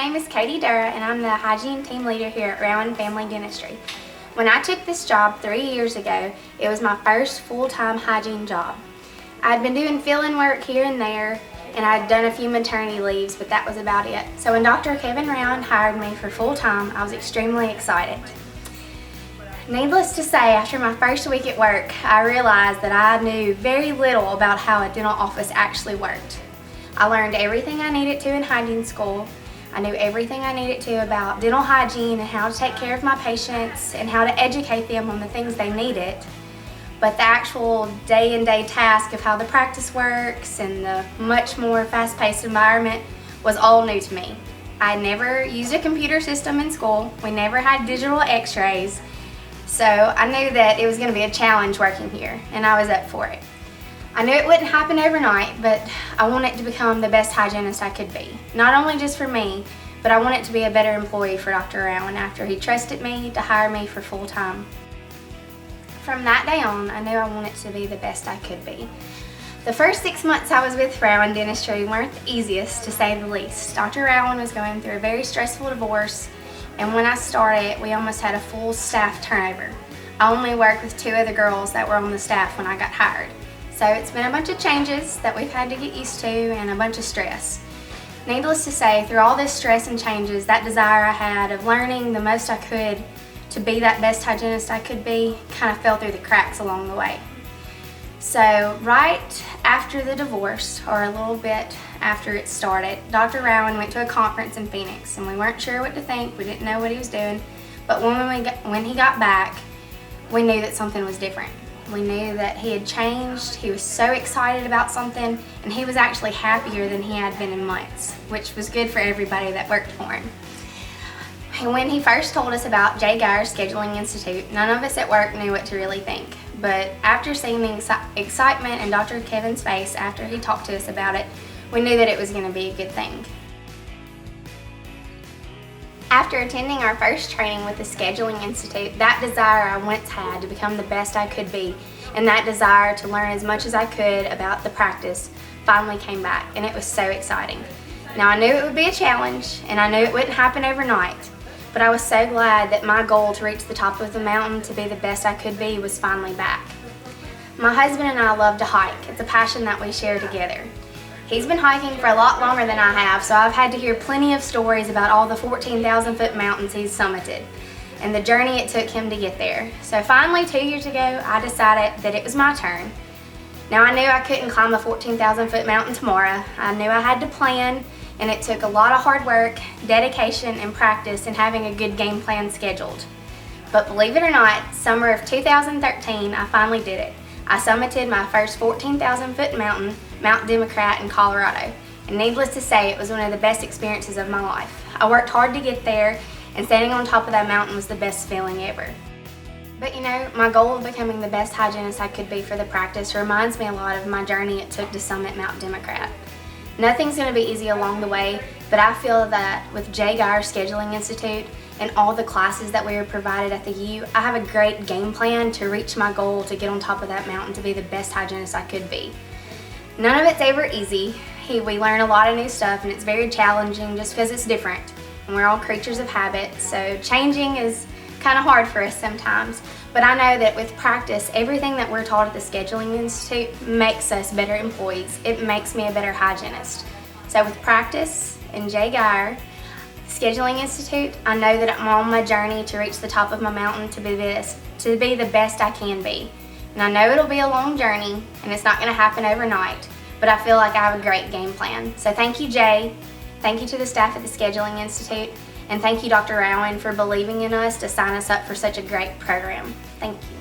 name is Katie Dorrough, and I'm the hygiene team leader here at Rowan Family Dentistry. When I took this job 3 years ago, it was my first full-time hygiene job. I'd been doing fill-in work here and there, and I'd done a few maternity leaves, but that was about it. So when Dr. Kevin Rowan hired me for full-time, I was extremely excited. Needless to say, after my first week at work, I realized that I knew very little about how a dental office actually worked. I learned everything I needed to in hygiene school. I knew everything I needed to about dental hygiene and how to take care of my patients and how to educate them on the things they needed. But the actual day-in-day task of how the practice works and the much more fast-paced environment was all new to me. I never used a computer system in school. We never had digital x-rays. So I knew that it was going to be a challenge working here, and I was up for it. I knew it wouldn't happen overnight, but I wanted to become the best hygienist I could be. Not only just for me, but I wanted to be a better employee for Dr. Rowan after he trusted me to hire me for full time. From that day on, I knew I wanted to be the best I could be. The first 6 months I was with Rowan Dentistry weren't the easiest, to say the least. Dr. Rowan was going through a very stressful divorce, and when I started, we almost had a full staff turnover. I only worked with 2 other girls that were on the staff when I got hired. So it's been a bunch of changes that we've had to get used to and a bunch of stress. Needless to say, through all this stress and changes, that desire I had of learning the most I could to be that best hygienist I could be kind of fell through the cracks along the way. So right after the divorce, or a little bit after it started, Dr. Rowan went to a conference in Phoenix, and we weren't sure what to think. We didn't know what he was doing, but when he got back, we knew that something was different. We knew that he had changed. He was so excited about something, and he was actually happier than he had been in months, which was good for everybody that worked for him. And when he first told us about Jay Geyer's Scheduling Institute, none of us at work knew what to really think. But after seeing the excitement in Dr. Kevin's face after he talked to us about it, we knew that it was going to be a good thing. After attending our first training with the Scheduling Institute, that desire I once had to become the best I could be, and that desire to learn as much as I could about the practice finally came back, and it was so exciting. Now, I knew it would be a challenge, and I knew it wouldn't happen overnight, but I was so glad that my goal to reach the top of the mountain to be the best I could be was finally back. My husband and I love to hike. It's a passion that we share together. He's been hiking for a lot longer than I have, so I've had to hear plenty of stories about all the 14,000-foot mountains he's summited and the journey it took him to get there. So finally, 2 years ago, I decided that it was my turn. Now, I knew I couldn't climb a 14,000-foot mountain tomorrow. I knew I had to plan, and it took a lot of hard work, dedication, and practice, and having a good game plan scheduled. But believe it or not, summer of 2013, I finally did it. I summited my first 14,000-foot mountain, Mount Democrat in Colorado, and needless to say, it was one of the best experiences of my life. I worked hard to get there, and standing on top of that mountain was the best feeling ever. But you know, my goal of becoming the best hygienist I could be for the practice reminds me a lot of my journey it took to summit Mount Democrat. Nothing's going to be easy along the way, but I feel that with Jay Geyer's Scheduling Institute and all the classes that we were provided at the U, I have a great game plan to reach my goal to get on top of that mountain to be the best hygienist I could be. None of it's ever easy. We learn a lot of new stuff, and it's very challenging just because it's different, and we're all creatures of habit, so changing is kind of hard for us sometimes. But I know that with practice, everything that we're taught at the Scheduling Institute makes us better employees. It makes me a better hygienist. So with practice and Jay Geyer, Scheduling Institute, I know that I'm on my journey to reach the top of my mountain to be the best I can be. And I know it'll be a long journey, and it's not going to happen overnight, but I feel like I have a great game plan. So thank you, Jay. Thank you to the staff at the Scheduling Institute, and thank you, Dr. Rowan, for believing in us to sign us up for such a great program. Thank you.